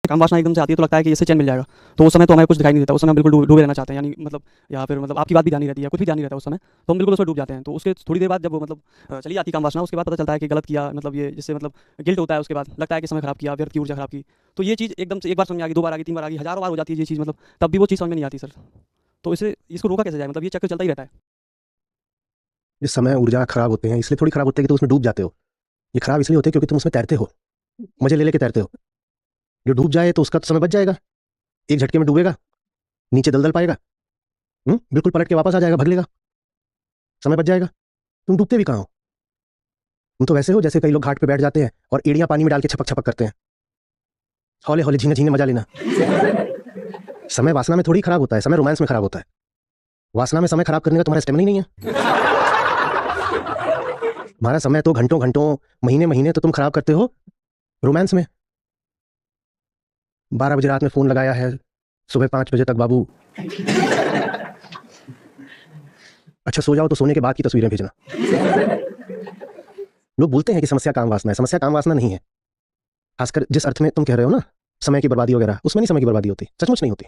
काम वासना एकदम से आती है तो लगता है कि इससे चैन मिल जाएगा। तो उस समय तो हमें कुछ दिखाई नहीं देता, उस समय बिल्कुल डूबे रहना चाहते हैं, यानी मतलब या फिर मतलब आपकी बात भी ध्यान नहीं रहती है, कुछ भी ध्यान नहीं रहता उस समय, तो हम बिल्कुल उसमें डूब जाते हैं। तो उसके थोड़ी देर बाद जब वो मतलब चली जाती काम वासना, उसके बाद पता चलता है कि गलत किया, मतलब ये जिससे मतलब गिल्ट होता है, उसके बाद लगता है कि समय खराब किया, व्यर्थ की ऊर्जा खराब की। तो ये चीज़ एकदम से एक बार समझ में आ गई, 2 बार आ गई, 3 बार आ गई, हज़ारों बार हो जाती है ये चीज़, मतलब तब भी वो चीज़ समझ में नहीं आती सर। तो इसे इसको रोका कैसे जाए, मतलब ये चक्कर चलता ही रहता है। जिस समय ऊर्जा खराब होते हैं इसलिए थोड़ी खराब होते हैं कि तुम उसमें डूब जाते हो। ये खराब इसलिए होते हैं क्योंकि तुम उसमें तैरते हो, मजे ले लेके तैरते हो। जो डूब जाए तो उसका तो समय बच जाएगा, एक झटके में डूबेगा, नीचे दलदल पाएगा, बिल्कुल पलट के वापस आ जाएगा, भग लेगा, समय बच जाएगा। तुम डूबते भी कहाँ हो? तुम तो वैसे हो जैसे कई लोग घाट पे बैठ जाते हैं और एड़ियां पानी में डाल के छपक छपक करते हैं, हौले हौले झींगे झींगे मजा लेना। समय वासना में थोड़ी खराब होता है, समय रोमांस में खराब होता है। वासना में समय खराब करने का तुम्हारा स्टेमिना ही नहीं है। तुम्हारा समय तो घंटों घंटों, महीने महीने तो तुम खराब करते हो रोमांस में। 12 बजे रात में फोन लगाया है, सुबह 5 बजे तक बाबू। अच्छा सो जाओ तो सोने के बाद की तस्वीरें भेजना। लोग बोलते हैं कि समस्या काम वासना है, समस्या काम वासना नहीं है। खासकर जिस अर्थ में तुम कह रहे हो ना, समय की बर्बादी वगैरह, उसमें नहीं समय की बर्बादी होती, सचमुच नहीं होती।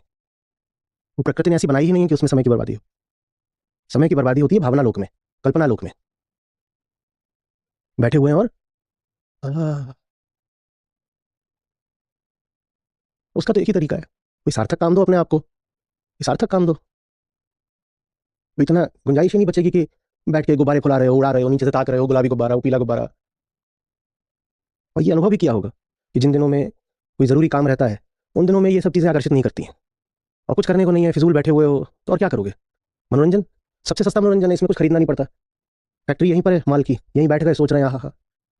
वो प्रकृति ने ऐसी बनाई ही नहीं है कि उसमें समय की बर्बादी हो। समय की बर्बादी होती है भावना लोक में, कल्पना लोक में बैठे हुए हैं और आह, उसका तो एक ही तरीका है, कोई सार्थक काम दो अपने आप को, कोई सार्थक काम दो। तो इतना गुंजाइश ही नहीं बचेगी कि बैठ के गुब्बारे फुला रहे हो, उड़ा रहे हो, नीचे से ताक रहे हो, गुलाबी गुब्बारा, वो पीला गुब्बारा। और ये अनुभव भी किया होगा कि जिन दिनों में कोई ज़रूरी काम रहता है उन दिनों में ये सब चीज़ें आकर्षित नहीं करती हैं। और कुछ करने को नहीं है, फिजूल बैठे हुए हो तो और क्या करोगे? मनोरंजन, सबसे सस्ता मनोरंजन है, इसमें कुछ खरीदना नहीं पड़ता। फैक्ट्री यहीं पर है माल की, यहीं बैठ गए सोच रहे हैं, हाँ हाँ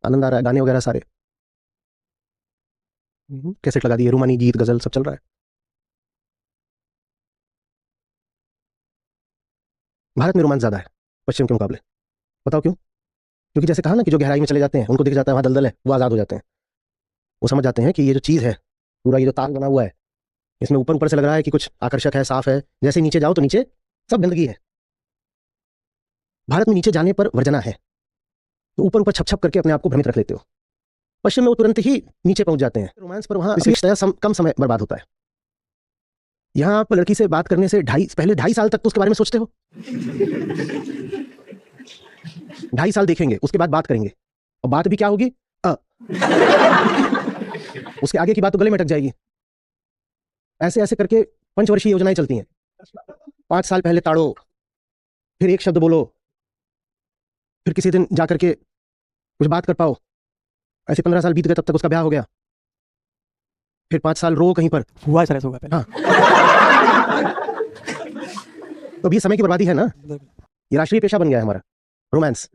आनंद आ रहा है, गाने वगैरह सारे कैसेट लगा दिए, रूमानी गीत गजल सब चल रहा है। भारत में रोमांस ज़्यादा है पश्चिम के मुकाबले। बताओ क्यों? क्योंकि जैसे कहा ना कि जो गहराई में चले जाते हैं उनको दिख जाता है वहाँ दलदल है, वो आज़ाद हो जाते हैं। वो समझ जाते हैं कि ये जो चीज़ है, पूरा ये जो ताल बना हुआ है, इसमें ऊपर ऊपर से लग रहा है कि कुछ आकर्षक है, साफ है, जैसे ही नीचे जाओ तो नीचे सब गंदगी है। भारत में नीचे जाने पर वर्जना है, तो ऊपर ऊपर छप छप करके अपने आप को भ्रमित रख लेते हो। पश्चिम में वो तुरंत ही नीचे पहुंच जाते हैं। रोमांस पर वहां इसलिए कम समय बर्बाद होता है। यहाँ आप लड़की से बात करने से पहले 2.5 साल तक तो उसके बारे में सोचते हो। 2.5 साल देखेंगे, उसके बाद बात करेंगे, और बात भी क्या होगी? उसके आगे की बात तो गले में अटक जाएगी। ऐसे ऐसे करके पंचवर्षीय योजनाएं चलती हैं। 5 साल पहले ताड़ो, फिर एक शब्द बोलो, फिर किसी दिन जाकर के कुछ बात कर पाओ। ऐसे 15 साल बीत गए, तब तक उसका ब्याह हो गया। फिर 5 साल रो कहीं पर। हुआ है सर, ऐसा हुआ है पहले। हाँ। तो अब ये समय की बर्बादी है ना, ये राष्ट्रीय पेशा बन गया है हमारा, रोमांस,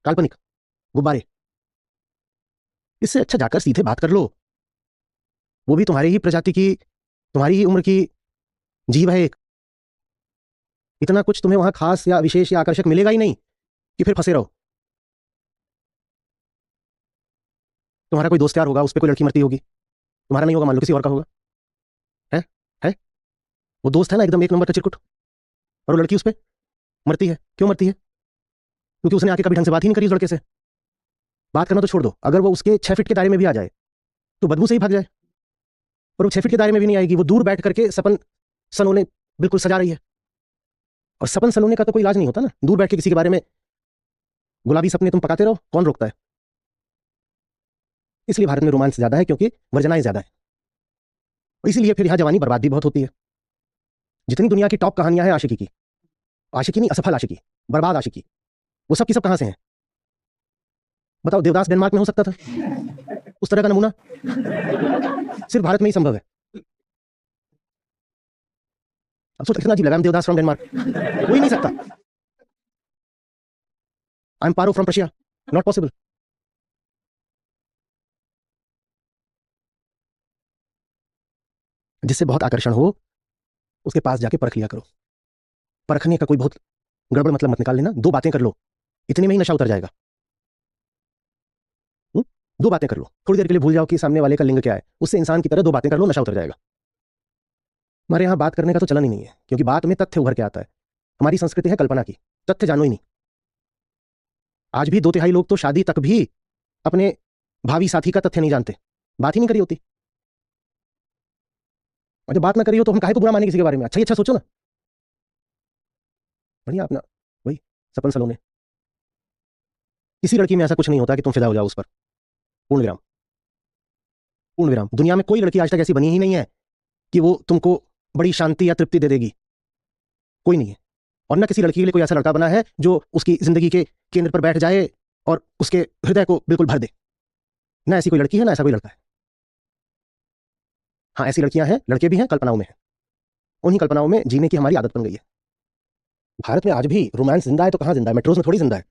काल्पनिक, गुब्बारे। इससे अच्छा जाकर सीधे बात कर लो, वो भी तुम्हारी ही प्रजाति की, तुम्हारी ही उम्र की जीव है एक। इतना कुछ तुम्हें वहां खास या विशेष या आकर्षक मिलेगा ही नहीं कि फिर फंसे रहो। तुम्हारा कोई दोस्त यार होगा, उस पर कोई लड़की मरती होगी, तुम्हारा नहीं होगा, मान लो किसी और का होगा, है है वो दोस्त है ना एकदम एक नंबर का चिरकुट, और वो लड़की उस पर मरती है। क्यों मरती है? क्योंकि उसने आके कभी ढंग से बात ही नहीं करी उस लड़के से। बात करना तो छोड़ दो, अगर वो उसके 6 फीट के दायरे में भी आ जाए तो बदबू से ही भाग जाए। पर वो 6 फीट के दायरे में भी नहीं आएगी, वो दूर बैठ करके सपन सनोने बिल्कुल सजा रही है। और सपन सनोने का तो कोई इलाज नहीं होता ना, दूर बैठ के किसी के बारे में गुलाबी सपने तुम पकाते रहो, कौन रोकता है? इसलिए भारत में रोमांस ज्यादा है, क्योंकि वर्जनाएं ज्यादा है। और इसीलिए फिर यहाँ जवानी बर्बाद भी बहुत होती है। जितनी दुनिया की टॉप कहानियां हैं आशिकी की, आशिकी नहीं, असफल आशिकी, बर्बाद आशिकी, वो सब की सब कहां से हैं? बताओ, देवदास डेनमार्क में हो सकता था उस तरह का नमूना? सिर्फ भारत में ही संभव है। अब सोच, कितना अजीब लगा, देवदास फ्रॉम डेनमार्क, हो ही नहीं सकता। I am Paro from Russia, not possible. जिससे बहुत आकर्षण हो उसके पास जाके परख लिया करो। परखने का कोई बहुत गड़बड़ मतलब मत निकाल लेना, 2 बातें कर लो, इतने में ही नशा उतर जाएगा। 2 बातें कर लो, थोड़ी देर के लिए भूल जाओ कि सामने वाले का लिंग क्या है, उससे इंसान की तरह 2 बातें कर लो, नशा उतर जाएगा। हमारे यहाँ बात करने का तो चलन ही नहीं है, क्योंकि बात में तथ्य उभर के आता है। हमारी संस्कृति है कल्पना की, तथ्य जानो ही नहीं। आज भी 2/3 लोग तो शादी तक भी अपने भावी साथी का तथ्य नहीं जानते, बात ही नहीं करी होती। और जब बात ना करी हो तो हम काहे को बुरा माने किसी के बारे में? अच्छा ही अच्छा सोचो ना। बढ़िया अपना वही सपन सलोने। किसी लड़की में ऐसा कुछ नहीं होता कि तुम फिदा हो जाओ उस पर। पूर्ण विराम। पूर्ण विराम। दुनिया में कोई लड़की आज तक ऐसी बनी ही नहीं है कि वो तुमको बड़ी शांति या तृप्ति दे देगी। कोई नहीं है। और ना किसी लड़की के लिए कोई ऐसा लड़का बना है जो उसकी जिंदगी के केंद्र पर बैठ जाए और उसके हृदय को बिल्कुल भर दे। ना ऐसी कोई लड़की है, ना ऐसा कोई लड़का है। हाँ, ऐसी लड़कियां हैं, लड़के भी हैं, कल्पनाओं में हैं। उन्हीं कल्पनाओं में जीने की हमारी आदत बन गई है। भारत में आज भी रोमांस जिंदा है तो कहाँ जिंदा है? मेट्रोज में थोड़ी जिंदा है,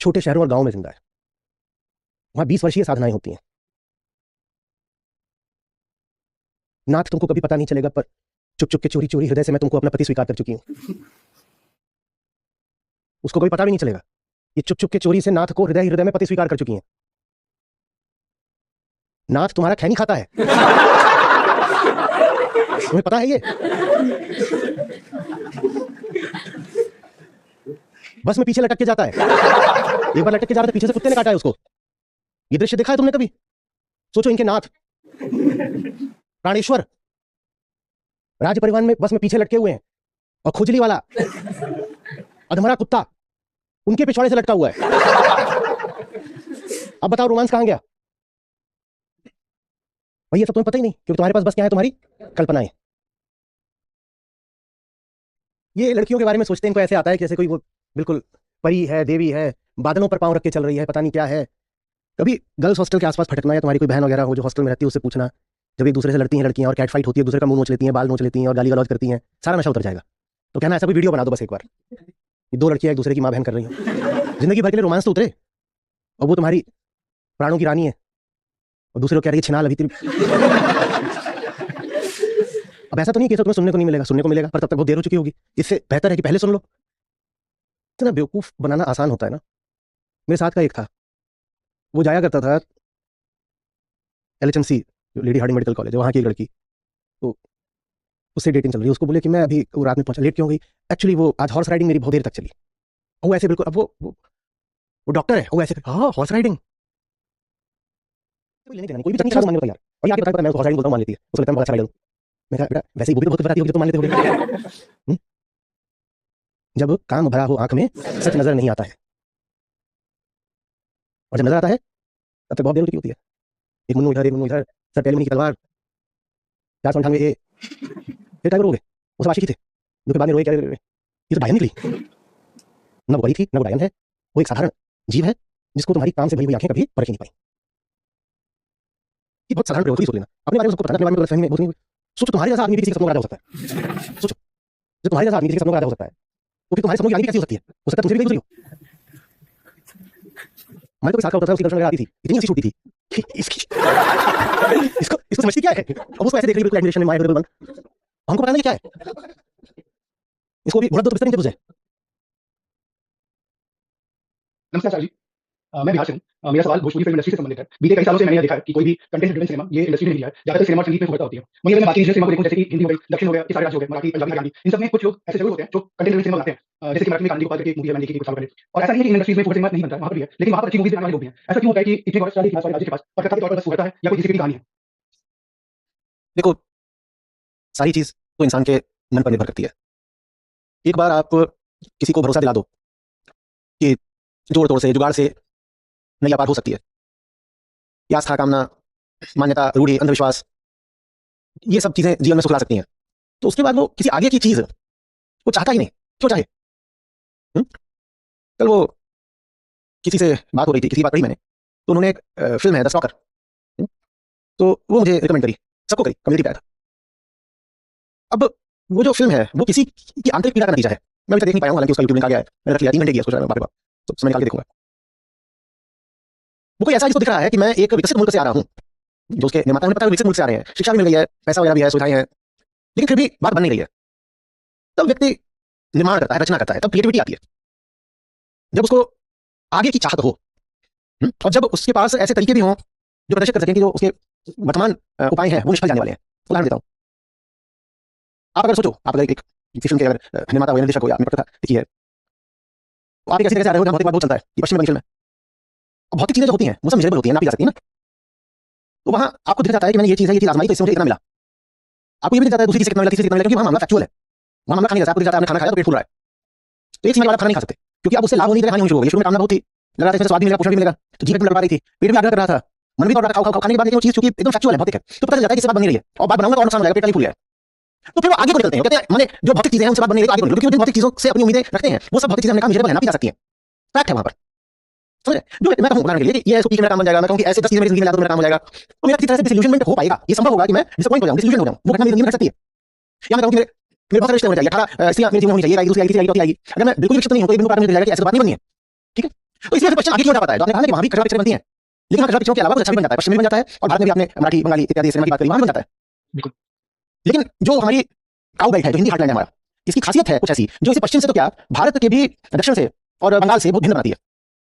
छोटे शहरों और गांवों में जिंदा है। वहां 20 वर्षीय साधनाएं होती हैं। नाथ तुमको कभी पता नहीं चलेगा, पर चुप चुप के चोरी चोरी हृदय से मैं तुमको अपना पति स्वीकार कर चुकी हूं। उसको कभी पता भी नहीं चलेगा। ये चुप चुप के चोरी से नाथ को हृदय हृदय में पति स्वीकार कर चुकी हैं। नाथ तुम्हारा खैनी खाता है। तुम्हें पता है ये? बस में पीछे लटक के जाता है। एक बार लटक के जा रहा था, पीछे से कुत्ते ने काटा है उसको। ये दृश्य देखा है तुमने कभी? सोचो, इनके नाथ प्राणेश्वर राज्य परिवहन में बस में पीछे लटके हुए हैं और खुजली वाला अधमरा कुत्ता उनके पिछवाड़े से लटका हुआ है। अब बताओ रोमांस कहां गया? भाई ये सब तुम्हें पता ही नहीं, क्योंकि तुम्हारे पास बस क्या है? तुम्हारी कल्पनाएं। ये लड़कियों के बारे में सोचते हैं, इनको ऐसे आता है कि जैसे कोई वो बिल्कुल परी है, देवी है, बादलों पर पांव रख के चल रही है, पता नहीं क्या है। कभी गर्ल्स हॉस्टल के आसपास भटकना, या तुम्हारी कोई बहन वगैरह हो जो हॉस्टल में रहती है, उससे पूछना, जब एक दूसरे से लड़ती हैं लड़कियां और कैट फाइट होती है, दूसरे का मुंह नोच लेती हैं, बाल नोच लेती हैं और गाली गलौज करती हैं, सारा नशा उतर जाएगा। तो कहना ऐसा कोई वीडियो बना दो बस एक बार, ये दो लड़कियां एक दूसरे की मां बहन कर रही हो, जिंदगी भर के लिए रोमांस तो उतरे। और वो तुम्हारी प्राणों की रानी है और दूसरे को कह रही है छिनाल अभी तेरी। अब ऐसा तो नहीं कि तुम्हें सुनने को नहीं मिलेगा, सुनने को मिलेगा, पर तब तक बहुत देर हो चुकी होगी। इससे बेहतर है कि पहले सुन लो। इतना बेवकूफ बनाना आसान होता है ना। मेरे साथ का एक था, वो जाया करता था LHMC, जो लेडी हार्डिंग मेडिकल कॉलेज है, वहाँ की एक लड़की, तो उससे डेटिंग चल रही है। उसको बोले कि मैं अभी वो रात में पहुंचा, लेट क्यों हो गई? एक्चुअली वो आज हॉर्स राइडिंग मेरी बहुत देर तक चली। वो ऐसे बिल्कुल, अब वो डॉक्टर है, वो ऐसे हाँ हॉर्स राइडिंग, कोई लेने देना नहीं, कोई भी चटनी खा मानने को तैयार। और ये आगे पता है मैं हॉर्स राइडिंग बोलता हूँ, मान लेती है, उसको लगता है बहुत अच्छा राइडर हूँ। मैं कहा बेटा वैसे ही वो भी तो बहुत बताती होगी, तो मान लेते होगे। जब काम भरा हो आंख में, सच नजर नहीं आता है, और जब नजर आता है तब तक बहुत देर होती है। एक मुन्नू इधर, एक मुन्नू इधर, सर पहले मुन्नी की तलवार, 498 ए, फिर टाइगर हो गए। वो सब आशिकी थे, जो फिर बाद में रोए, क्या ये तो डायन निकली। न वो बड़ी थी, न वो डायन है, वो एक साधारण जीव है जिसको तुम्हारी काम से भरी हुई आंखें कभी परख ही नहीं पाई। ये बहुत साधारण प्रयोग, सोच लेना अपने बारे में, सबको पता, अपने बारे में गलतफहमी में बहुत नहीं। सोचो तुम्हारे जैसा आदमी भी किसी के सपनों का राजा हो सकता है। सोचो, जब तुम्हारे जैसा आदमी किसी के सपनों का राजा हो सकता है, तो फिर तुम्हारे सपनों की रानी कैसी हो सकती है? हो सकता है तुमसे भी गुजरी हो। हमारे तो साथ का होता था, उसकी गर्लफ्रेंड आती थी, इतनी अच्छी छोटी थी कि इसकी इसको इसको समझती क्या है? अब उसको ऐसे देख रही बिल्कुल एडमिरेशन में, माय बिल्कुल बंद। हमको पता नहीं क्या है, इसको भी घोड़ा दो तो बिस्तर नहीं दे तुझे। नमस्कार सर जी। मैं बिहार से हूँ। मेरा सवाल भोजपुरी फिल्म इंडस्ट्री से संबंधित है। बीते कई सालों से मैंने यह देखा है कि कोई भी कंटेंट ड्रिवन सिनेमा ये इंडस्ट्री में नहीं है, ज्यादातर सिनेमा और संगीत में फोकस होती है। वहीं अगर मैं बाकी रीजनल सिनेमा को देखूं, जैसे कि हिंदी हो गई, दक्षिण हो गया, ये सारे राज्य हो गए, मराठी, पंजाबी, हरियाणवी, इन सब में कुछ लोग ऐसे जरूर होते हैं जो कंटेंट ड्रिवन सिनेमा बनाते हैं। जैसे कि मराठी में कांडी गोपाल करके एक मूवी है, मैंने देखी कुछ साल पहले। और ऐसा नहीं है कि इन इंडस्ट्रीज में फोकस सिनेमा नहीं बनता है, वहाँ पर भी है, लेकिन वहाँ पर अच्छी मूवीज बनाने वाले लोग भी हैं। ऐसा क्यों होता है कि इतने गौरवशाली इतिहास वाले राज्य के पास पत्रकार के तौर पर बस होता है, या कोई किसी की कहानी है? देखो, सारी चीज तो इंसान के मन पर निर्भर करती है। एक बार आप किसी को भरोसा दिला दो कि जोड़ तोड़ से, जुगाड़ से नैया पार हो सकती है, या आस्था, कामना, मान्यता, रूढ़ि, अंधविश्वास, ये सब चीजें जीवन में सुखला सकती हैं, तो उसके बाद वो किसी आगे की चीज वो चाहता ही नहीं। क्यों चाहे? कल वो किसी से बात हो रही थी, किसी बात पढ़ी मैंने, तो उन्होंने एक फिल्म है द स्टॉकर, तो वो मुझे रिकमेंड करी, सबको करी, कम्युनिटी पे आया था। अब वो जो फिल्म है वो किसी की आंतरिक पीड़ा का नतीजा है। मैं अभी तक देख नहीं पाया हूं, हालांकि उसका यूट्यूब लिंक आ गया है, मैंने रख लिया, 3 घंटे की है, बाप रे बाप, तो समय निकाल के देखूंगा। वो कोई ऐसा जिसको दिख रहा है कि मैं एक विकसित मुल्क से आ रहा हूं, जो उसके निर्माता उन्हें पता है विकसित मुल्क से आ रहे हैं, शिक्षा भी मिल गई है, पैसा वगैरह भी है, सुविधाएं हैं, लेकिन फिर भी बात बन नहीं रही है। तब व्यक्ति निर्माण करता है, रचना करता है, तब क्रिएटिविटी आती है, जब उसको आगे की चाहत हो। और जब उसके पास ऐसे तरीके भी हों जो प्रदर्शित कर सकें कि जो उसके वर्तमान उपाय हैं वो निष्फल जाने वाले हैं। उदाहरण देता हूं, आप अगर सोचो, आप अगर एक फिल्म के अगर निर्माता हो या निर्देशक हो या आपने पता लिखी है, तो आप एक ऐसी जगह से आ रहे हो जहां भौतिक बात बहुत चलता है, ये पश्चिम बंगाल फिल्म है, और भौतिक चीजें जो होती हैं वो सब मेजरेबल होती हैं, नापी जा सकती है ना। तो वहां आपको दिख जाता है कि मैंने ये चीज है, ये चीज आजमाई, तो इससे मुझे इतना मिला। आपको ये भी दिख जाता है दूसरी चीज से कितना मिला, तीसरी से कितना मिला, क्योंकि वहां मामला फैक्चुअल है, वहां मामला खा नहीं जाता, आपको दिख जाता है आपने खाना खाया तो पेट फूल रहा है, तो एक समय बाद खाना नहीं खा सकते क्योंकि अब उससे लाभ होने की हानि होनी शुरू हो गई। शुरू में कामना बहुत थी, लग रहा था इसमें स्वाद भी मिलेगा, पोषण भी मिलेगा, तो जीभ में लड़ पा रही थी, पेट भी आग्रह कर रहा था, मन भी दौड़ रहा था, खाओ खाओ खाने के बाद लेकिन वो चीज चूंकि एकदम फैक्चुअल है, भौतिक है, तो पता चल जाता है कि इससे बात बन नहीं रही है और बात बनाऊंगा तो और नुकसान हो जाएगा, पेट का ही फूल गया। तो फिर वो आगे को निकलते हैं, कहते हैं माने जो भौतिक चीजें हैं उनसे बात बन नहीं रही, आगे को निकलो, क्योंकि जिन भौतिक चीजों से अपनी उम्मीदें रखते हैं वो सब भौतिक चीजें हमने कहा मेजरेबल है, नापी जा सकती हैं, फैक्ट है वहां पर। समझ रहे? जो मैं कहूं उदाहरण के लिए कि ये इसको पी के मेरा काम बन जाएगा, मैं कहूं कि ऐसे 10 चीजें मेरी जिंदगी में ला दो मेरा काम हो जाएगा, तो मेरा किसी तरह से डिsillusionment हो पाएगा, ये संभव होगा कि मैं डिसअपॉइंट हो जाऊं, डिsillusion हो जाऊं, वो घटना मेरी जिंदगी में घट सकती है। या मैं कहूं कि मेरे बहुत सारे रिश्ते होने चाहिए, 18 स्त्रियां मेरी जीवन में होनी चाहिए, आएगी दूसरी आएगी तीसरी आएगी चौथी आएगी, अगर मैं बिल्कुल विकसित नहीं हूं तो एक बिंदु पर मुझे लगेगा कि ऐसी बात नहीं बननी है, ठीक है। तो इसलिए क्वेश्चन आगे क्यों जा पाता है, तो आपने कहा ना कि वहां भी कचरा पिक्चर बनती है, लेकिन कचरा पिक्चरों के अलावा कुछ अच्छा भी बन जाता है, पश्चिमी बन जाता है, और भारत में भी आपने मराठी बंगाली इत्यादि सिनेमा की बात करी, वहां भी बन जाता है बिल्कुल। लेकिन जो हमारी काउ बेल्ट है, जो हिंदी हार्टलैंड है हमारा, इसकी खासियत है कुछ ऐसी जो इसे पश्चिम से तो क्या भारत के भी दक्षिण से और बंगाल से बहुत भिन्न बनाती है।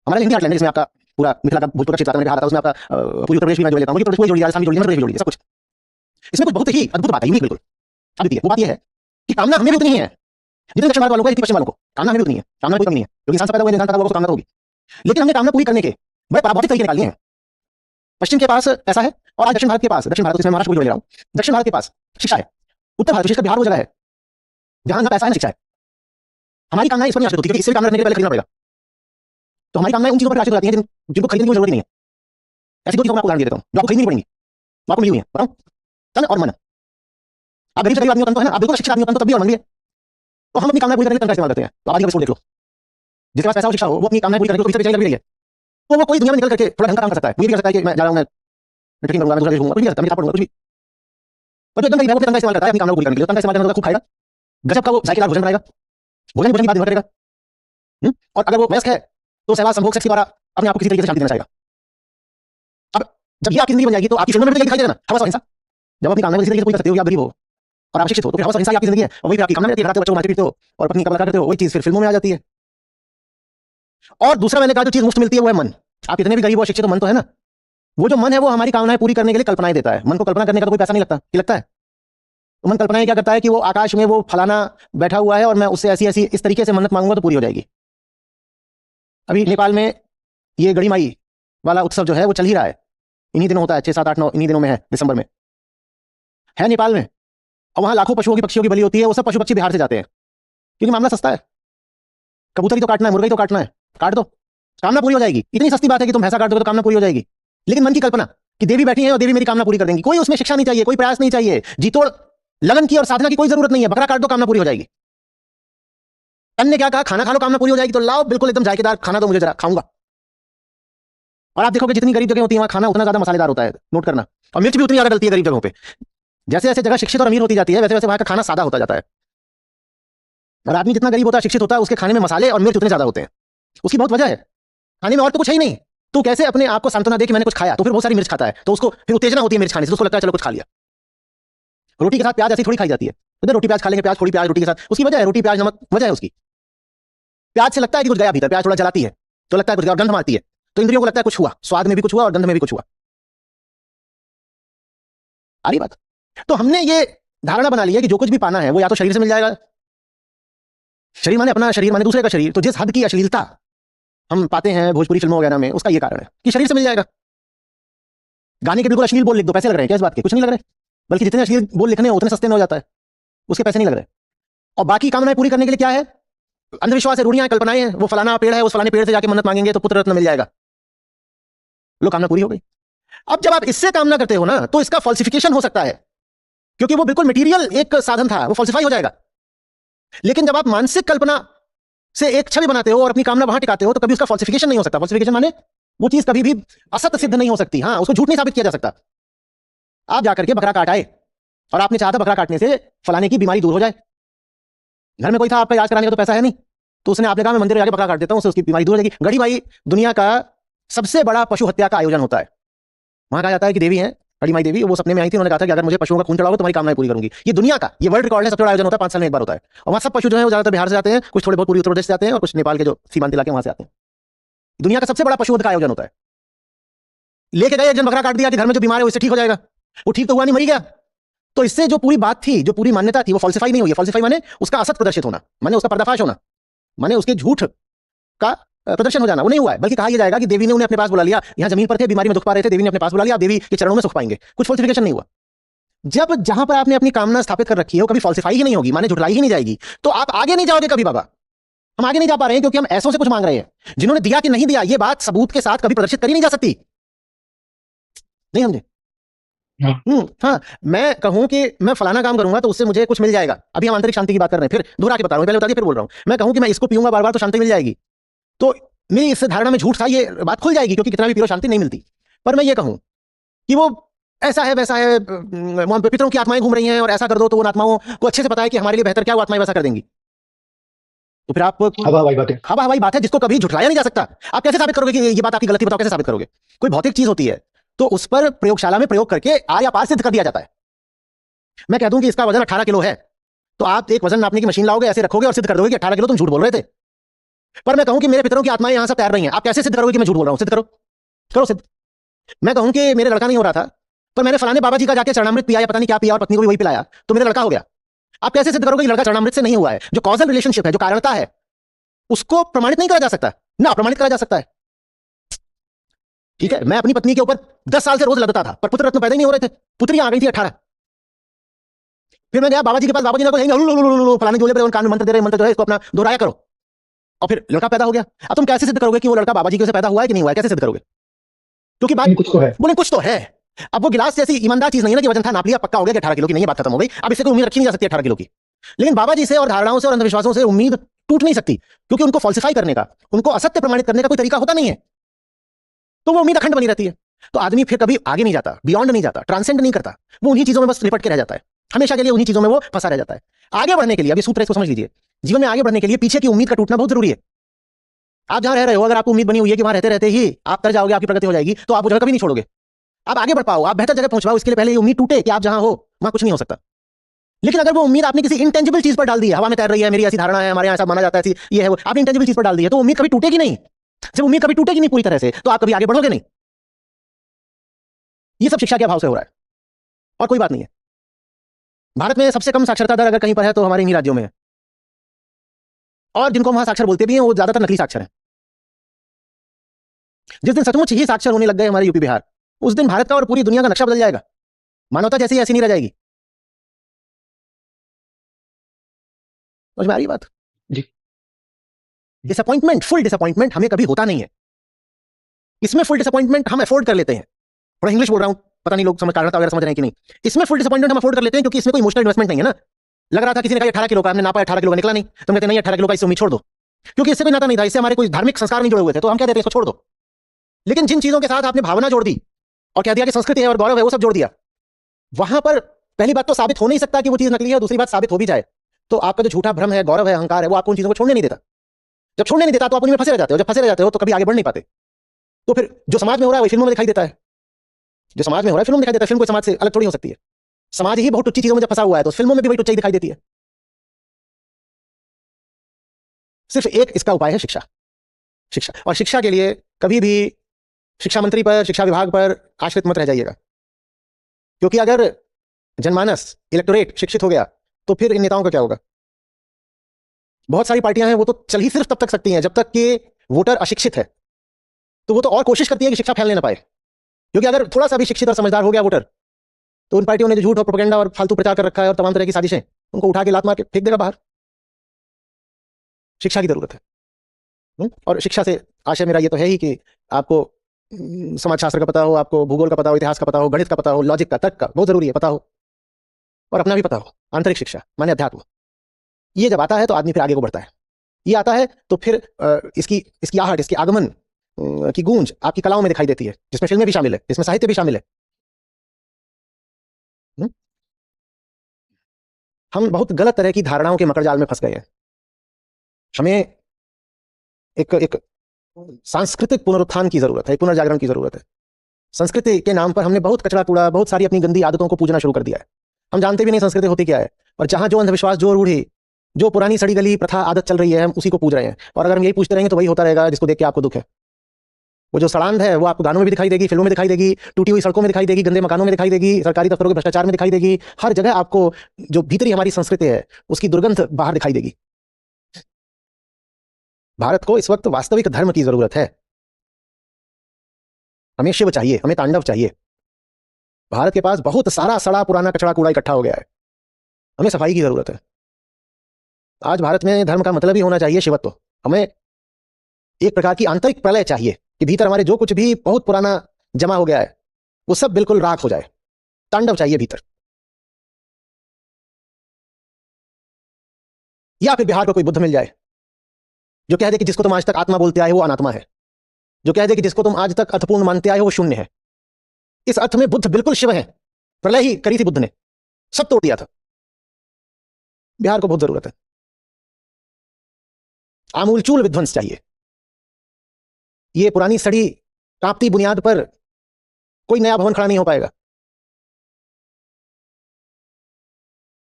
हमारा हिंदी हार्टलैंड जिसमें आपका पूरा मिथिला का भोजपुर क्षेत्र मैंने रहा था, उसमें आपका पूरी उत्तर प्रदेश भी मैं जोड़ लेता हूँ, उत्तर प्रदेश जोड़ दिया, राजस्थान भी जोड़ दिया, मध्य प्रदेश जोड़ दिया, सब कुछ इसमें कुछ बहुत ही अद्भुत बात है, यूनिक बिल्कुल अद्वितीय। वो बात यह है कि कामना हमें भी उतनी ही है जितने दक्षिण भारत वालों को, जितनी पश्चिम वालों को, कामना हमें भी उतनी है, कामना कोई कमी नहीं है, क्योंकि इंसान से पैदा हुए इंसान पैदा हुआ कामना होगी, लेकिन हमने कामना पूरी करने के बड़े पराभौतिक तरीके निकाल लिए हैं। पश्चिम के पास ऐसा है और आज दक्षिण भारत के पास, दक्षिण भारत में महाराष्ट्र को जोड़ ले रहा हूँ, दक्षिण भारत के पास शिक्षा है, उत्तर भारत विशेषकर बिहार वो जगह है जहां ना पैसा है ना शिक्षा है। हमारी कामनाएं इस पर नहीं आश्रित होती क्योंकि इससे भी कामना करने के पहले खरीदना पड़ेगा, तो हमारी कामनाएं उन चीजों पर आश्रित रहती हैं जिनको खरीदने की जरूरत नहीं है। ऐसी दो चीजों को मैं आपको उदाहरण दे देता हूं जो आपको खरीदनी नहीं पड़ेंगी, वो आपको मिली हुई है, बताऊं, तन और मन। आप गरीब से गरीब आदमी हो तन तो है ना, आप बिल्कुल शिक्षित आदमी हो तन तो तब भी और मन भी है, तो हम अपनी कामना पूरी करने के लिए तन का इस्तेमाल करते हैं। तो आप आदि का देख लो, जिसके पास पैसा हो शिक्षा हो वो अपनी कामना पूरी करने को पीछे बेचैनी लगी रही है, तो वो कोई दुनिया में निकल करके थोड़ा ढंग का काम कर सकता है, वो ये भी कर सकता है कि मैं जा रहा हूं, मैं ट्रेकिंग करूंगा, मैं दूसरा देश घूमूंगा, कुछ भी कर सकता है, मैं पढ़ूंगा, कुछ भी। पर जो एकदम गरीब है वो तन का इस्तेमाल करता है अपनी कामना पूरी करने के लिए, तन का इस्तेमाल करने का खूब खाएगा, गजब का वो जायकेदार भोजन बनाएगा, भोजन की बात दिन भर करेगा, और अगर वो वयस्क है तो सहवास संभोग सेक्स के द्वारा अपने आप को किसी तरीके से शांति देना चाहेगा। अब जब ये आपकी जिंदगी बन जाएगी तो आपकी फिल्मों में भी दिखाई देगा ना हवस और हिंसा, जब अपनी कामना को किसी तरीके से पूरी कर सकते हो कि आप गरीब हो और आप शिक्षित हो तो फिर हवस और हिंसा आपकी जिंदगी है, और वही आपकी कामना रहती है, रात को बच्चों को मारते पीटते हो और पत्नी का बलात्कार करते हो, वही चीज फिर फिल्मों में आ जाती है। और दूसरा मैंने कहा जो चीज मुफ्त मिलती है वो है मन। आप इतने भी गरीब और शिक्षित हो, मन तो है ना, वो जो मन है वो हमारी कामनाएं पूरी करने के लिए कल्पनाएं देता है। मन को कल्पना करने का तो कोई पैसा नहीं लगता, कि लगता है? तो मन कल्पनाएं क्या करता है कि वो आकाश में वो फलाना बैठा हुआ है और मैं उससे ऐसी ऐसी इस तरीके से मन्नत मांगूंगा तो पूरी हो जाएगी। अभी नेपाल में ये गड़ी माई वाला उत्सव जो है वो चल ही रहा है, इन्हीं दिनों होता है, 6, 7, 8, 9 इन्हीं दिनों में है, दिसंबर में है नेपाल में, और वहां लाखों पशुओं की पक्षियों की बलि होती है। वो सब पशु पक्षी बिहार से जाते हैं क्योंकि मामला सस्ता है, कबूतर ही तो काटना है, मुर्गा ही तो काटना है, काट दो कामना पूरी हो जाएगी। इतनी सस्ती बात है कि तुम भैंसा काट दोगे तो कामना पूरी हो जाएगी। लेकिन मन की कल्पना कि देवी बैठी है और देवी मेरी कामना पूरी कर देंगी, कोई उसमें शिक्षा नहीं चाहिए, कोई प्रयास नहीं चाहिए, जीतोड़ लगन की और साधना की कोई जरूरत नहीं है, बकरा काट दो कामना पूरी हो जाएगी। तन ने क्या कहा, खाना खा लो कामना पूरी हो जाएगी, तो लाओ बिल्कुल एकदम जायकेदार खाना दो मुझे, जरा खाऊंगा। और आप देखोगे जितनी गरीब जगह होती है वहां खाना उतना ज्यादा मसालेदार होता है, नोट करना, और मिर्च भी उतनी ज्यादा डलती है गरीब जगहों पे। जैसे जैसे जगह शिक्षित और अमीर होती जाती है वैसे वैसे वहां का खाना सादा होता जाता है, और आदमी जितना गरीब होता है शिक्षित होता है उसके खाने में मसाले और मिर्च उतने ज्यादा होते हैं। उसकी बहुत वजह है, खाने में और तो कुछ है ही नहीं। तो कैसे अपने आप को सांत्वना दे कि मैंने कुछ खाया, तो फिर बहुत सारी मिर्च खाता है, तो उसको फिर उत्तेजना होती है मिर्च खाने से, उसको लगता है चलो कुछ खा लिया। रोटी के साथ प्याज ऐसी थोड़ी खाई जाती है, तो रोटी प्याज खा लेंगे, प्याज थोड़ी प्याज रोटी के साथ, उसकी वजह है रोटी प्याज नमक, वजह है उसकी। प्याज से लगता है कि कुछ गया भीतर, प्याज थोड़ा जलाती है तो लगता है कुछ गया, गंध मारती है तो इंद्रियों को लगता है कुछ हुआ, स्वाद में भी कुछ हुआ और गंध में भी कुछ हुआ। आ रही बात? तो हमने ये धारणा बना ली है कि जो कुछ भी पाना है वो या तो शरीर से मिल जाएगा, शरीर माने अपना शरीर माने दूसरे का शरीर, तो जिस हद की अश्लीलता हम पाते हैं भोजपुरी फिल्मों वगैरह में उसका ये कारण है कि शरीर से मिल जाएगा। गाने के बिल्कुल अश्लील बोल लिख दो, पैसे लग रहे हैं क्या इस बात के? कुछ नहीं लग रहे, बल्कि जितने अश्लील बोल लिखने उतने सस्ते में हो जाता है, उसके पैसे नहीं लग रहे। और बाकी कामनाएं पूरी करने के लिए क्या है? अंधविश्वास है, रूढ़ियां, कल्पनाएं हैं। वो फलाना पेड़ है, उस फलाने पेड़ से जाके मन्नत मांगेंगे तो पुत्र रत्न मिल जाएगा, लो कामना पूरी हो गई। अब जब आप इससे कामना करते हो ना तो इसका फॉल्सिफिकेशन हो सकता है, क्योंकि वो बिल्कुल मटेरियल एक साधन था, वो फॉल्सिफाई हो जाएगा। लेकिन जब आप मानसिक कल्पना से एक छवि बनाते हो और अपनी कामना वहां टिकाते हो तो कभी उसका फॉल्सिफिकेशन नहीं हो सकता। फॉल्सिफिकेशन माने वो चीज कभी भी असत्य सिद्ध नहीं हो सकती। हाँ, उसको झूठ नहीं साबित किया जा सकता। आप जाकर के बकरा काट आए और आपने चाहा था बकरा काटने से फलाने की बीमारी दूर हो जाए, घर में कोई था आपका इलाज कराने का तो पैसा है नहीं, तो उसने आपने कहा मैं मंदिर में जाके बकरा काट देता हूं, उससे उसकी बीमारी दूर हो जाएगी। गड़ी भाई दुनिया का सबसे बड़ा पशु हत्या का आयोजन होता है। वहां कहा जाता है कि देवी है बड़ी माई देवी, वो सपने में आई थी, उन्होंने कहा था कि अगर मुझे पशुओं का खून चढ़ाओगे तो तुम्हारी कामनाएं पूरी करूंगी। ये दुनिया का ये वर्ल्ड रिकॉर्ड है, सबसे बड़ा आयोजन होता है, 5 साल में एक बार होता है। और वहां सब पशु जो है वो ज्यादातर बिहार से जाते हैं, कुछ थोड़े बहुत पूरी उत्तर प्रदेश से आते हैं और कुछ नेपाल के जो सीमांत इलाके वहां से आते हैं। दुनिया का सबसे बड़ा पशु वध का आयोजन होता है। लेके गए एक जन बकरा काट दिया कि घर में जो बीमार है उससे ठीक हो जाएगा, वो ठीक तो हुआ नहीं, मरी गया। तो इससे जो पूरी बात थी, जो पूरी मान्यता थी, वो फॉल्सिफाई नहीं हुई। फॉल्सिफाई माने उसका असत प्रदर्शित होना, माने उसका पर्दाफाश होना, माने उसके झूठ का प्रदर्शन हो जाना, वो नहीं हुआ है। बल्कि कहा यह जाएगा कि देवी ने उन्हें अपने पास बुला लिया, यहां जमीन पर थे, बीमारी में दुख पा रहे थे, देवी ने अपने पास बुला लिया, देवी के चरणों में सुख पाएंगे। कुछ फॉल्सिफिकेशन नहीं हुआ। जब जहां पर आपने अपनी कामना स्थापित कर रखी है वो कभी फॉल्सिफाई ही नहीं होगी, माने झुटलाई ही नहीं जाएगी, तो आप आगे नहीं जाओगे कभी बाबा। हम आगे नहीं जा पा रहे हैं क्योंकि हम ऐसों से कुछ मांग रहे हैं। जिन्होंने दिया कि नहीं दिया, ये बात सबूत के साथ कभी प्रदर्शित करी नहीं जा सकती। नहीं समझे? हाँ, मैं कहूं कि मैं फलाना काम करूंगा तो उससे मुझे कुछ मिल जाएगा। अभी हम आंतरिक शांति की बात कर रहे हैं, फिर दोहरा के बता रहा हूं, पहले बता दिया फिर बोल रहा हूं। मैं कहूं कि मैं इसको पीऊंगा बार बार तो शांति मिल जाएगी, तो मेरी इस धारणा में झूठ था, ये बात खुल जाएगी, क्योंकि कितना भी पी लो शांति नहीं मिलती। पर मैं ये कहूं कि वो ऐसा है वैसा है, पितरों की आत्माएं घूम रही हैं और ऐसा कर दो तो उन आत्माओं को अच्छे से पता है कि हमारे लिए बेहतर क्या, वो आत्माएं वैसा कर देंगी। तो फिर आप हवाई बात है, हवाई बात है जिसको कभी झुठलाया नहीं जा सकता। आप कैसे साबित करोगे कि ये बात आपकी गलती, बताओ कैसे साबित करोगे? कोई भौतिक चीज होती है तो उस पर प्रयोगशाला में प्रयोग करके आ या पार सिद्ध कर दिया जाता है। मैं कह दूं कि इसका वजन 18 किलो है, तो आप एक वजन नापने की मशीन लाओगे, ऐसे रखोगे और सिद्ध कर दोगे कि 18 किलो, तुम झूठ बोल रहे थे। पर मैं कहूं कि मेरे पितरों की आत्माएं यहां से तैर रही हैं, आप कैसे सिद्ध करोगे कि मैं झूठ बोल रहा हूं? सिद्ध करो, करो सिद्ध। मैं कहूं कि मेरे लड़का नहीं हो रहा था, पर मैंने फलाने बाबा जी का जाके चरणामृत पिया या पता नहीं क्या पिया और पत्नी को भी वही पिलाया, तो मेरा लड़का हो गया। आप कैसे सिद्ध करोगे कि लड़का चरणामृत से नहीं हुआ है? जो कॉजल रिलेशनशिप है, जो कारणता है, उसको प्रमाणित नहीं करा जा सकता, ना प्रमाणित करा जा सकता है। ठीक है, मैं अपनी पत्नी के ऊपर 10 साल से रोज लदता था, पर पुत्र रत्न पैदा ही नहीं हो रहे थे, पुत्रियां आ गई थी 18। फिर मैं गया बाबा जी के पास, बाबा जी ने कहा फलाने जोले पर कान में मंत्र दे रहे, मंत्र जो है इसको अपना दोहराया करो, और फिर लड़का पैदा हो गया। अब तुम कैसे सिद्ध करोगे कि वो लड़का बाबा जी के से पैदा हुआ है कि नहीं हुआ है? कैसे सिद्ध करोगे? क्योंकि बात कुछ तो है, बोले कुछ तो है। अब वो गिलास जैसी ईमानदार चीज नहीं है ना कि वजन था, नाप लिया, पक्का हो गया कि 18 किलो की, नहीं, ये बात खत्म हो गई। अब इससे कोई उम्मीद रखी नहीं जा सकती 18 किलो की। लेकिन बाबा जी से और धारणाओं से और अंधविश्वासों से उम्मीद टूट नहीं सकती, क्योंकि उनको फॉल्सिफाई करने का, उनको असत्य प्रमाणित करने का कोई तरीका होता नहीं है, तो वो उम्मीद अखंड बनी रहती है। तो आदमी फिर कभी आगे नहीं जाता, बियॉन्ड नहीं जाता, ट्रांसेंड नहीं करता, वो उन्हीं चीजों में बस लिपट के रह जाता है, हमेशा के लिए उन्हीं चीजों में वो फंसा रह जाता है। आगे बढ़ने के लिए, अभी सूत्र इसको समझ लीजिए, जीवन में आगे बढ़ने के लिए पीछे की उम्मीद का टूटना बहुत जरूरी है। आप जहां रह रहे हो, अगर आपको उम्मीद बनी हुई है कि वहां रहते रहते ही आप तर जाओगे, आपकी प्रगति हो जाएगी, तो आप वो जगह कभी नहीं छोड़ोगे। आप आगे बढ़ पाओ, आप बेहतर जगह पहुंच पाओ, इसके लिए पहले ये उम्मीद टूटे कि आप जहां हो वहां कुछ नहीं हो सकता। लेकिन अगर वो उम्मीद आपने किसी इंटेंजिबल चीज पर डाल दी है, हवा में तैर रही है, मेरी ऐसी धारणा है, हमारे यहाँ ऐसा माना जाता है, ये है वो, आपने इंटेंजिबल चीज पर डाल दी है, तो उम्मीद कभी टूटेगी नहीं। जब उम्मीद कभी टूटेगी नहीं पूरी तरह से, तो आप कभी आगे बढ़ोगे नहीं। ये सब शिक्षा के अभाव से हो रहा है, और कोई बात नहीं है। भारत में सबसे कम साक्षरता दर अगर कहीं पर है तो हमारे इन्हीं राज्यों में है, और जिनको वहां साक्षर बोलते भी हैं वो ज्यादातर नकली साक्षर है। जिस दिन सचमुच ही साक्षर होने लग गए हमारे यूपी बिहार, उस दिन भारत का और पूरी दुनिया का नक्शा बदल जाएगा। मानवता जैसी ऐसी नहीं रह जाएगी। समझ में आ रही बात? जी। डिसअपॉइंटमेंट, फुल डिसअपॉइंटमेंट हमें कभी होता नहीं है। इसमें फुल डिसअपॉइंटमेंट हम अफोर्ड कर लेते हैं। थोड़ा इंग्लिश बोल रहा हूं, पता नहीं लोग समझ कारणता वगैरह समझ रहे हैं कि नहीं। इसमें फुल डिसअपॉइंटमेंट हम अफोर्ड कर लेते हैं क्योंकि इसमें कोई इमोशनल इन्वेस्टमेंट नहीं है ना। लग रहा था किसी ने कहा 18 किलो का, हमने नापा 18 किलो का, निकला नहीं, तो कहते नहीं 18 किलो का, इससे उम्मीद छोड़ दो, क्योंकि इससे कोई नाता नहीं था, इससे हमारे कोई धार्मिक संस्कार नहीं जुड़े हुए थे, तो हम क्या देते हैं, इसको छोड़ दो। लेकिन जिन चीजों के साथ आपने भावना जोड़ दी और कह दिया कि संस्कृति है और गौरव है, वो सब जोड़ दिया, वहां पर पहली बात तो साबित हो नहीं सकता कि वो चीज नकली है, और दूसरी बात साबित हो भी जाए तो आपका जो झूठा भ्रम है, गौरव है, अहंकार है, वो आपको उन चीजों को छोड़ने नहीं देता। जब छोड़ने नहीं देता तो आप उनमें फंसे रह जाते हो, जब फंसे रह जाते हो तो कभी आगे बढ़ नहीं पाते। तो फिर जो समाज में हो रहा है वो फिल्मों में दिखाई देता है, जो समाज में हो रहा है फिल्मों में दिखाई देता है। फिल्म कोई समाज से अलग थोड़ी हो सकती है। समाज ही बहुत टुच्ची चीजों में जब फंसा हुआ है तो फिल्मों में भी वही टुच्चाई दिखाई देती है। सिर्फ एक इसका उपाय है, शिक्षा। शिक्षा, और शिक्षा के लिए कभी भी शिक्षा मंत्री पर, शिक्षा विभाग पर आश्रित मत रह जाइएगा, क्योंकि अगर जनमानस, इलेक्टोरेट शिक्षित हो गया तो फिर इन नेताओं का क्या होगा? बहुत सारी पार्टियां हैं वो तो चल ही सिर्फ तब तक सकती हैं जब तक कि वोटर अशिक्षित है, तो वो तो और कोशिश करती है कि शिक्षा फैलने ना पाए, क्योंकि अगर थोड़ा सा भी शिक्षित और समझदार हो गया वोटर, तो उन पार्टियों ने जो झूठ और प्रोपेगेंडा और फालतू प्रचार कर रखा है और तमाम तरह की साजिशें, उनको उठा के लात मार के फेंक देगा बाहर। शिक्षा की जरूरत है। और शिक्षा से आशय मेरा ये तो है ही कि आपको समाज शास्त्र का पता हो, आपको भूगोल का पता हो, इतिहास का पता हो, गणित का पता हो, लॉजिक का, तर्क का बहुत जरूरी है पता हो, और अपना भी पता हो। आंतरिक शिक्षा माने अध्यात्म, ये जब आता है तो आदमी फिर आगे को बढ़ता है। ये आता है तो फिर इसकी आहट, इसकी आगमन की गूंज आपकी कलाओं में दिखाई देती है, जिसमें फिल्में भी शामिल है, जिसमें साहित्य भी शामिल है। हम बहुत गलत तरह की धारणाओं के मकड़जाल में फंस गए हैं। हमें एक एक सांस्कृतिक पुनरुत्थान की जरूरत है, पुनर्जागरण की जरूरत है। संस्कृति के नाम पर हमने बहुत कचरा कूड़ा, बहुत सारी अपनी गंदी आदतों को पूजना शुरू कर दिया है। हम जानते भी नहीं संस्कृति होती क्या है, और जहां जो अंधविश्वास, जो रूढ़ी, जो पुरानी सड़ी गली प्रथा आदत चल रही है, हम उसी को पूज रहे हैं। और अगर हम यही पूछते रहेंगे तो वही होता रहेगा जिसको देख के आपको दुख है। वो जो सड़ांध है वो आपको गानों में भी दिखाई देगी, फिल्मों में दिखाई देगी, टूटी हुई सड़कों में दिखाई देगी, गंदे मकानों में दिखाई देगी, सरकारी दफ्तरों के भ्रष्टाचार में दिखाई देगी। हर जगह आपको जो भीतरी हमारी संस्कृति है उसकी दुर्गंध बाहर दिखाई देगी। भारत को इस वक्त वास्तविक धर्म की जरूरत है। हमें शिव चाहिए, हमें तांडव चाहिए। भारत के पास बहुत सारा सड़ा पुराना कचरा कूड़ा इकट्ठा हो गया है, हमें सफाई की जरूरत है। आज भारत में धर्म का मतलब ही होना चाहिए शिवत्व। हमें एक प्रकार की आंतरिक प्रलय चाहिए कि भीतर हमारे जो कुछ भी बहुत पुराना जमा हो गया है वो सब बिल्कुल राख हो जाए। तांडव चाहिए भीतर। या फिर बिहार को कोई बुद्ध मिल जाए जो कह दे कि जिसको तुम आज तक आत्मा बोलते आए हो वो अनात्मा है, जो कह दे कि जिसको तुम आज तक अर्थपूर्ण मानते आए हो वो शून्य है। इस अर्थ में बुद्ध बिल्कुल शिव है। प्रलय ही करी थी बुद्ध ने, सब तोड़ दिया था। बिहार को बहुत जरूरत है। आमूलचूल विध्वंस चाहिए। ये पुरानी सड़ी कांपती बुनियाद पर कोई नया भवन खड़ा नहीं हो पाएगा।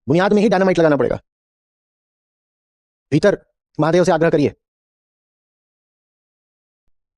बुनियाद में ही डायनामाइट लगाना पड़ेगा। भीतर महादेव से आग्रह करिए